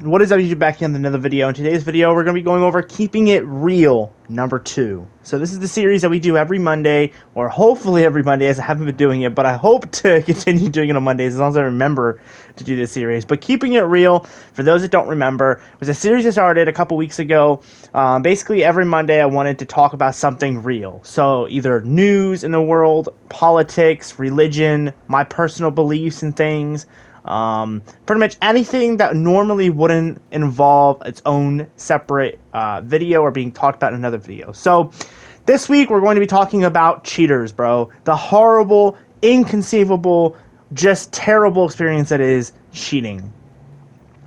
What is up, YouTube? Back in another video. In today's video, we're going to be going over Keeping It Real number 2. So this is the series that we do every Monday, or hopefully every Monday, as I haven't been doing it, but I hope to continue doing it on Mondays as long as I remember to do this series. But Keeping It Real, for those that don't remember, was a series that started a couple weeks ago. Basically, every Monday I wanted to talk about something real. So either news in the world, politics, religion, my personal beliefs and things. Pretty much anything that normally wouldn't involve its own separate video or being talked about in another video. So this week we're going to be talking about cheaters, bro. The horrible, inconceivable, just terrible experience that is cheating.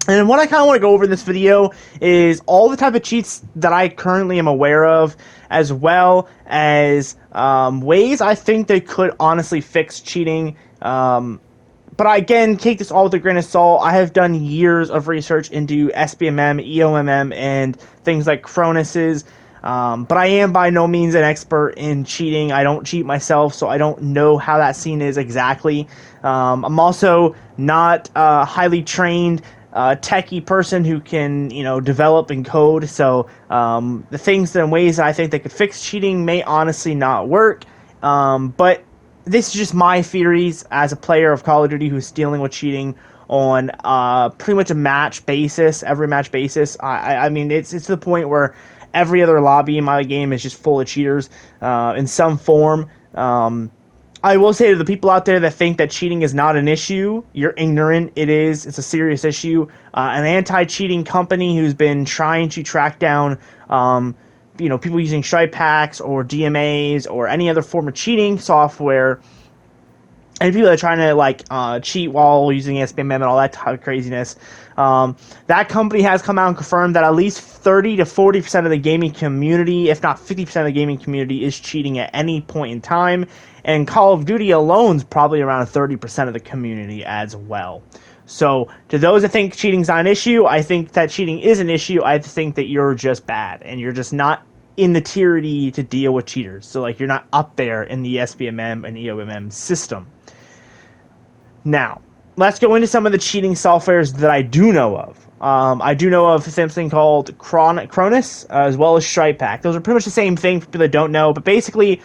And what I kind of want to go over in this video is all the type of cheats that I currently am aware of, as well as ways I think they could honestly fix cheating. But I, again, take this all with a grain of salt. I have done years of research into SBMM, EOMM, and things like Cronus's. But I am by no means an expert in cheating. I don't cheat myself, so I don't know how that scene is exactly. I'm also not a highly trained techie person who can, develop and code. So the things and ways that I think they could fix cheating may honestly not work. But this is just my theories as a player of Call of Duty who's dealing with cheating on pretty much a match basis, every match basis. I mean, it's to the point where every other lobby in my game is just full of cheaters in some form. I will say to the people out there that think that cheating is not an issue, you're ignorant. It is. It's a serious issue. An anti-cheating company who's been trying to track down people using stripe packs or DMAs or any other form of cheating software, and people that are trying to cheat while using SBMM and all that type of craziness. That company has come out and confirmed that at least 30 to 40% of the gaming community, if not 50% of the gaming community, is cheating at any point in time. And Call of Duty alone is probably around 30% of the community as well. So, to those that think cheating's not an issue, I think that cheating is an issue. I think that you're just bad, and you're just not in the tier to deal with cheaters. So, you're not up there in the SBMM and EOMM system. Now, let's go into some of the cheating softwares that I do know of. I do know of something called Cronus, as well as Stripe Pack. Those are pretty much the same thing for people that don't know, but basically,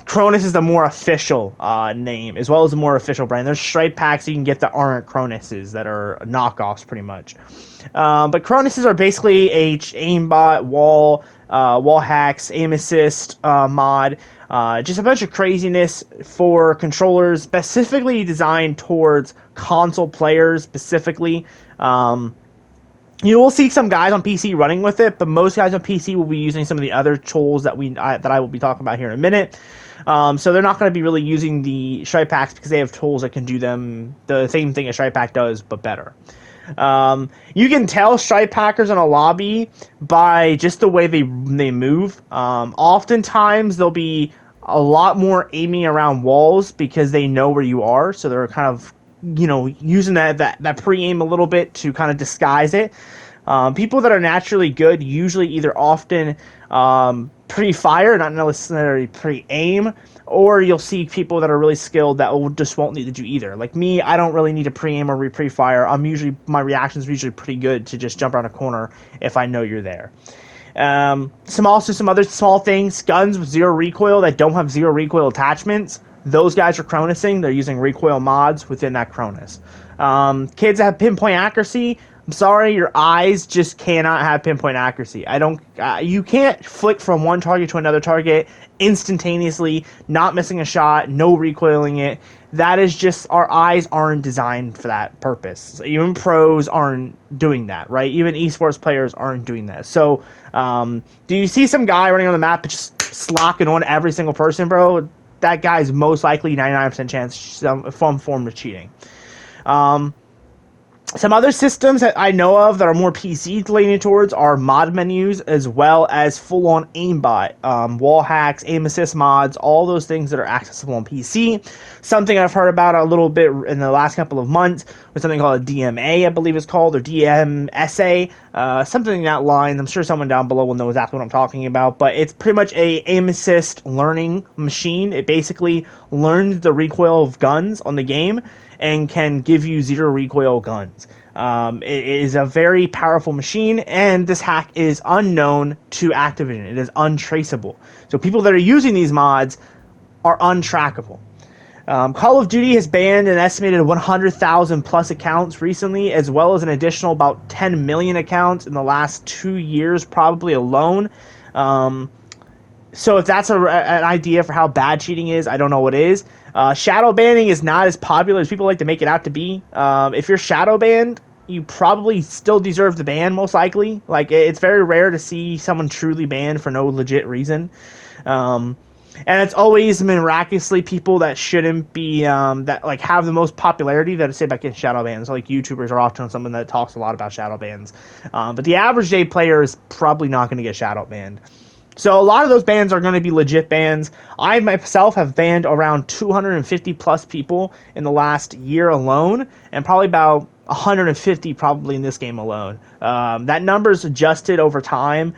Cronus is the more official name, as well as the more official brand. There's stripe packs you can get that aren't Cronuses, that are knockoffs pretty much. But Cronuses are basically a aimbot, wall hacks, aim assist mod. Just a bunch of craziness for controllers, specifically designed towards console players specifically. You will see some guys on PC running with it, but most guys on PC will be using some of the other tools that I will be talking about here in a minute. So they're not going to be really using the stripe packs because they have tools that can do them the same thing a stripe pack does, but better. You can tell stripe packers in a lobby by just the way they move. Oftentimes they'll be a lot more aiming around walls because they know where you are, so they're kind of using that pre-aim a little bit to kind of disguise it. People that are naturally good usually either often pre-fire, not necessarily pre-aim, or you'll see people that are really skilled that just won't need to do either. Like me, I don't really need to pre-aim or pre-fire. My reactions are usually pretty good to just jump around a corner if I know you're there. Some other small things, guns with zero recoil that don't have zero recoil attachments. Those guys are Cronusing. They're using recoil mods within that Cronus. Kids that have pinpoint accuracy, I'm sorry, your eyes just cannot have pinpoint accuracy. You can't flick from one target to another target instantaneously, not missing a shot, no recoiling it. That is just, our eyes aren't designed for that purpose. So even pros aren't doing that, right? Even esports players aren't doing that. So, do you see some guy running on the map just slocking on every single person, bro? That guy's most likely 99% chance some form of cheating. Some other systems that I know of that are more PC leaning towards are mod menus, as well as full-on aimbot, wall hacks, aim assist mods, all those things that are accessible on PC. Something I've heard about a little bit in the last couple of months was something called a DMA, I believe it's called, or DMSA, something in that line. I'm sure someone down below will know exactly what I'm talking about, but it's pretty much a aim assist learning machine. It basically learns the recoil of guns on the game and can give you zero recoil guns. It is a very powerful machine, and this hack is unknown to Activision. It is untraceable. So people that are using these mods are untrackable. Call of Duty has banned an estimated 100,000 plus accounts recently, as well as an additional about 10 million accounts in the last 2 years, probably alone. So if that's an idea for how bad cheating is, I don't know what is. Shadow banning is not as popular as people like to make it out to be. If you're shadow banned, you probably still deserve the ban, most likely. Like, it's very rare to see someone truly banned for no legit reason. And it's always miraculously people that shouldn't be, that like have the most popularity that say back in shadow bans. Like YouTubers are often someone that talks a lot about shadow bans. But the average day player is probably not going to get shadow banned. So a lot of those bans are going to be legit bans. I myself have banned around 250 plus people in the last year alone, and probably about 150 probably in this game alone. That number is adjusted over time.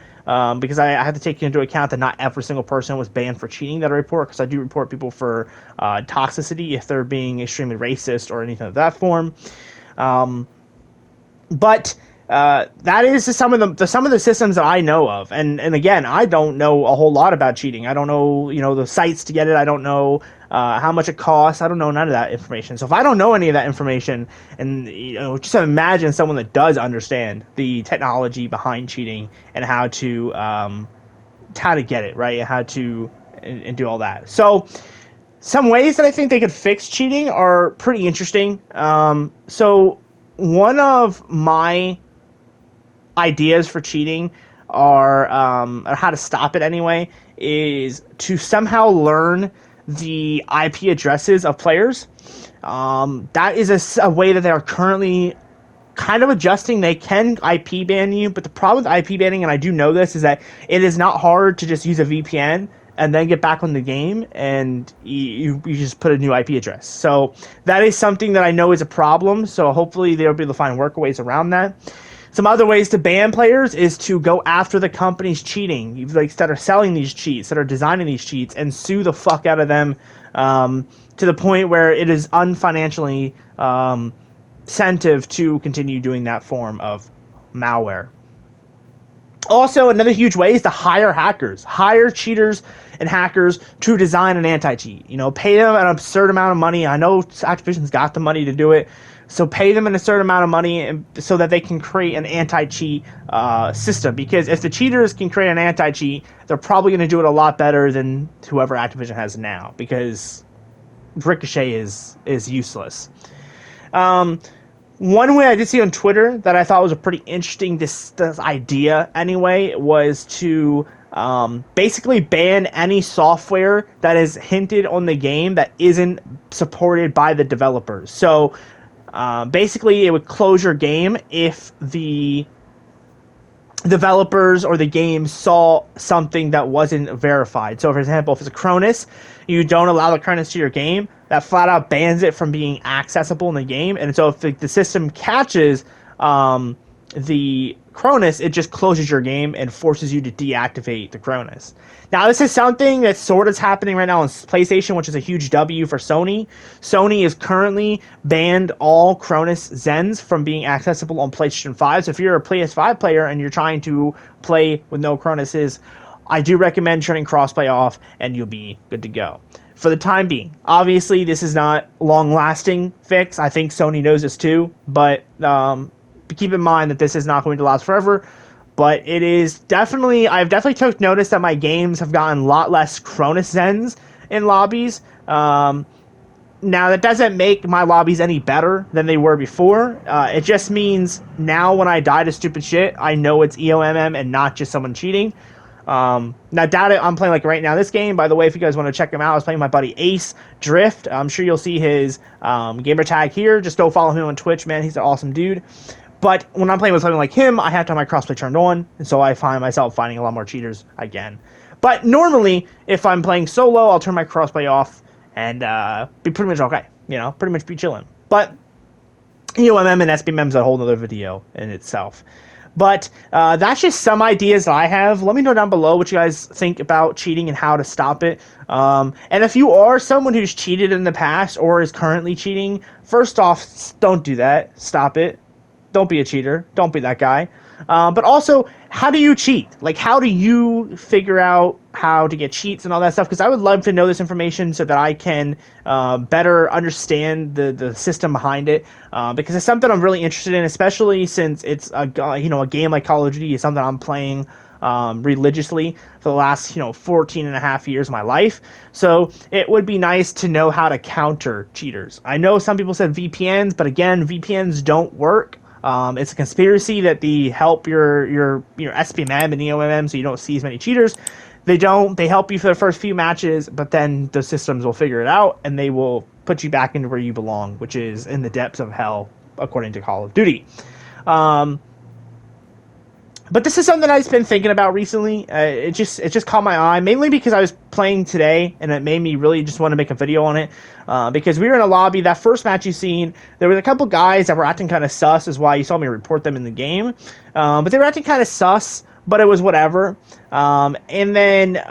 Because I have to take into account that not every single person was banned for cheating that I report, because I do report people for toxicity if they're being extremely racist or anything of that form. But that is just some of the systems that I know of, and again, I don't know a whole lot about cheating. I don't know, the sites to get it. I don't know how much it costs. I don't know none of that information. So if I don't know any of that information, and just imagine someone that does understand the technology behind cheating and how to get it right, and how to and do all that. So some ways that I think they could fix cheating are pretty interesting. So one of my ideas for cheating are or how to stop it anyway, is to somehow learn the IP addresses of players. That is a way that they are currently kind of adjusting. They can IP ban you, but the problem with IP banning, and I do know this, is that it is not hard to just use a VPN and then get back on the game, and you just put a new IP address. So that is something that I know is a problem, so hopefully they'll be able to find workaways around that. Some other ways to ban players is to go after the companies cheating, like that are selling these cheats, that are designing these cheats, and sue the fuck out of them to the point where it is unfinancially incentive to continue doing that form of malware. Also, another huge way is to hire hackers. Hire cheaters and hackers to design an anti-cheat. Pay them an absurd amount of money. I know Activision's got the money to do it, so pay them an absurd amount of money so that they can create an anti-cheat system. Because if the cheaters can create an anti-cheat, they're probably going to do it a lot better than whoever Activision has now, because Ricochet is useless. One way I did see on Twitter that I thought was a pretty interesting this idea anyway, was to basically ban any software that is hinted on the game that isn't supported by the developers. So basically it would close your game if the developers or the game saw something that wasn't verified. So for example, if it's a Cronus, you don't allow the Cronus to your game, that flat out bans it from being accessible in the game. And so if the system catches the Cronus, it just closes your game and forces you to deactivate the Cronus. Now, this is something that sort of is happening right now on PlayStation, which is a huge W for Sony. Sony is currently banned all Cronus Zens from being accessible on PlayStation 5. So if you're a PS5 player and you're trying to play with no Cronuses, I do recommend turning crossplay off, and you'll be good to go for the time being. Obviously, this is not long-lasting fix. I think Sony knows this too, but keep in mind that this is not going to last forever. But it is definitely, I've definitely took notice that my games have gotten a lot less Cronus Zens in lobbies. Now, that doesn't make my lobbies any better than they were before. It just means now when I die to stupid shit, I know it's EOMM and not just someone cheating. Now, Data, I'm playing like right now this game. By the way, if you guys want to check him out, I was playing my buddy Ace Drift. I'm sure you'll see his gamer tag here. Just go follow him on Twitch, man. He's an awesome dude. But when I'm playing with something like him, I have to have my crossplay turned on, and so I find myself finding a lot more cheaters again. But normally, if I'm playing solo, I'll turn my crossplay off and be pretty much okay. Pretty much be chilling. But EOMM and SBMM is a whole other video in itself. But that's just some ideas that I have. Let me know down below what you guys think about cheating and how to stop it. And if you are someone who's cheated in the past or is currently cheating, first off, don't do that. Stop it. don't be a cheater. Don't be that guy. But also, how do you cheat? Like, how do you figure out how to get cheats and all that stuff? Because I would love to know this information so that I can better understand the system behind it. Because it's something I'm really interested in, especially since it's a game like Call of Duty is something I'm playing religiously for the last 14 and a half years of my life. So it would be nice to know how to counter cheaters. I know some people said VPNs, but again, VPNs don't work. It's a conspiracy that they help your SPMM and EOMM so you don't see as many cheaters. They don't. They help you for the first few matches, but then the systems will figure it out and they will put you back into where you belong, which is in the depths of hell, according to Call of Duty. But this is something I've been thinking about recently. It just caught my eye, mainly because I was playing today, and it made me really just want to make a video on it. Because we were in a lobby, that first match you seen, there was a couple guys that were acting kind of sus, is why you saw me report them in the game. But they were acting kind of sus, but it was whatever. And then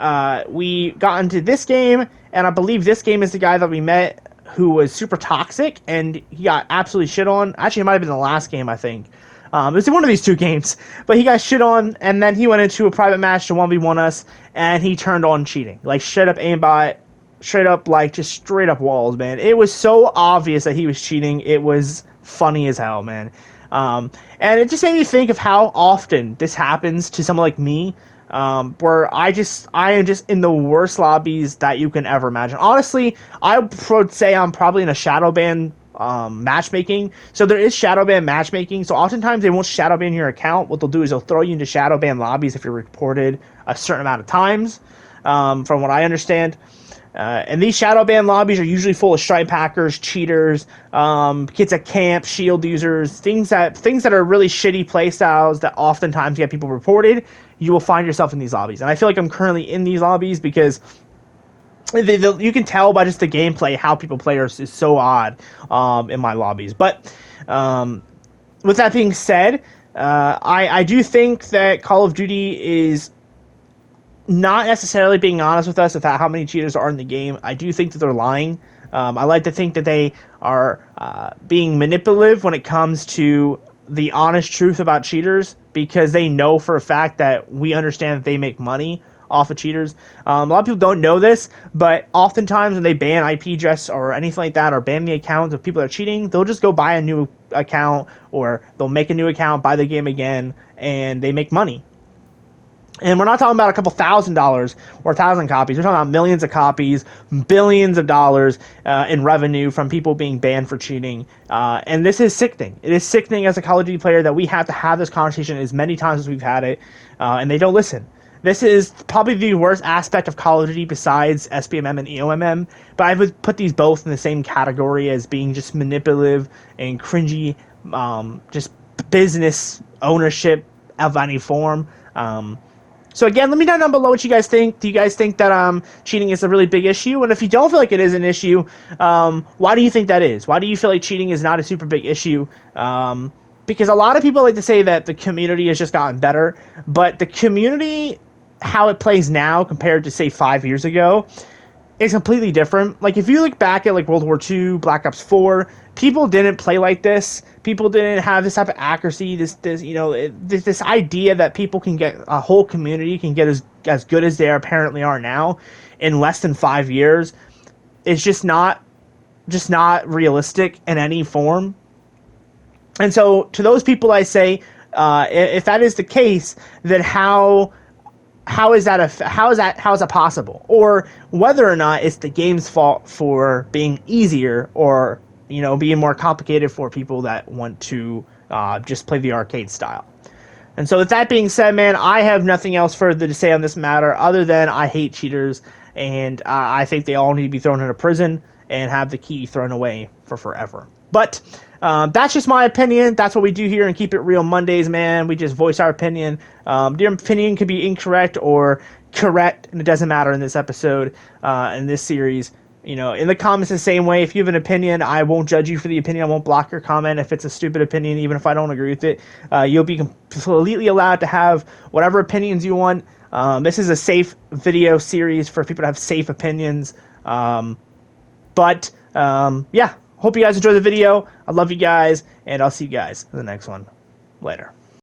we got into this game, and I believe this game is the guy that we met who was super toxic, and he got absolutely shit on. Actually, it might have been the last game, I think. It was one of these two games, but he got shit on, and then he went into a private match to 1v1 us, and he turned on cheating. Like, straight up aimbot, straight up, like, just straight up walls, man. It was so obvious that he was cheating. It was funny as hell, man. And it just made me think of how often this happens to someone like me, where I am just in the worst lobbies that you can ever imagine. Honestly, I would say I'm probably in a shadow ban matchmaking. So there is shadow ban matchmaking. So oftentimes they won't shadow ban your account. What they'll do is they'll throw you into shadow ban lobbies if you're reported a certain amount of times, from what I understand. And these shadow ban lobbies are usually full of stripe hackers, cheaters, kids at camp, shield users, things that are really shitty play styles that oftentimes get people reported. You will find yourself in these lobbies. And I feel like I'm currently in these lobbies because you can tell by just the gameplay how people play is so odd in my lobbies. But with that being said, I do think that Call of Duty is not necessarily being honest with us about how many cheaters are in the game. I do think that they're lying. I like to think that they are being manipulative when it comes to the honest truth about cheaters, because they know for a fact that we understand that they make money off of cheaters. A lot of people don't know this, but oftentimes when they ban IP address or anything like that, or ban the accounts of people that are cheating, they'll just go buy a new account, or they'll make a new account, buy the game again, and they make money. And we're not talking about a couple $1,000 or 1,000 copies. We're talking about millions of copies, billions of dollars in revenue from people being banned for cheating. And this is sickening. It is sickening as a Call of Duty player that we have to have this conversation as many times as we've had it, and they don't listen. This is probably the worst aspect of Call of Duty besides SPMM and EOMM, but I would put these both in the same category as being just manipulative and cringy, just business ownership of any form. So again, let me know down below what you guys think. Do you guys think that cheating is a really big issue? And if you don't feel like it is an issue, why do you think that is? Why do you feel like cheating is not a super big issue? Because a lot of people like to say that the community has just gotten better, but the community, how it plays now compared to, say, 5 years ago, is completely different. Like, if you look back at, like, World War II, Black Ops 4, people didn't play like this. People didn't have this type of accuracy, this idea that people can get, a whole community can get as good as they apparently are now in less than 5 years. It's just not realistic in any form. And so to those people, I say, if that is the case, then how is that possible? Or whether or not it's the game's fault for being easier, or being more complicated for people that want to just play the arcade style. And so with that being said, man, I have nothing else further to say on this matter other than I hate cheaters, and I think they all need to be thrown into prison and have the key thrown away for forever. But that's just my opinion. That's what we do here in Keep It Real Mondays, man. We just voice our opinion. Your opinion could be incorrect or correct, and it doesn't matter in this episode, in this series. In the comments the same way. If you have an opinion, I won't judge you for the opinion. I won't block your comment if it's a stupid opinion, even if I don't agree with it. You'll be completely allowed to have whatever opinions you want. This is a safe video series for people to have safe opinions. Yeah. hope you guys enjoyed the video. I love you guys, and I'll see you guys in the next one. Later.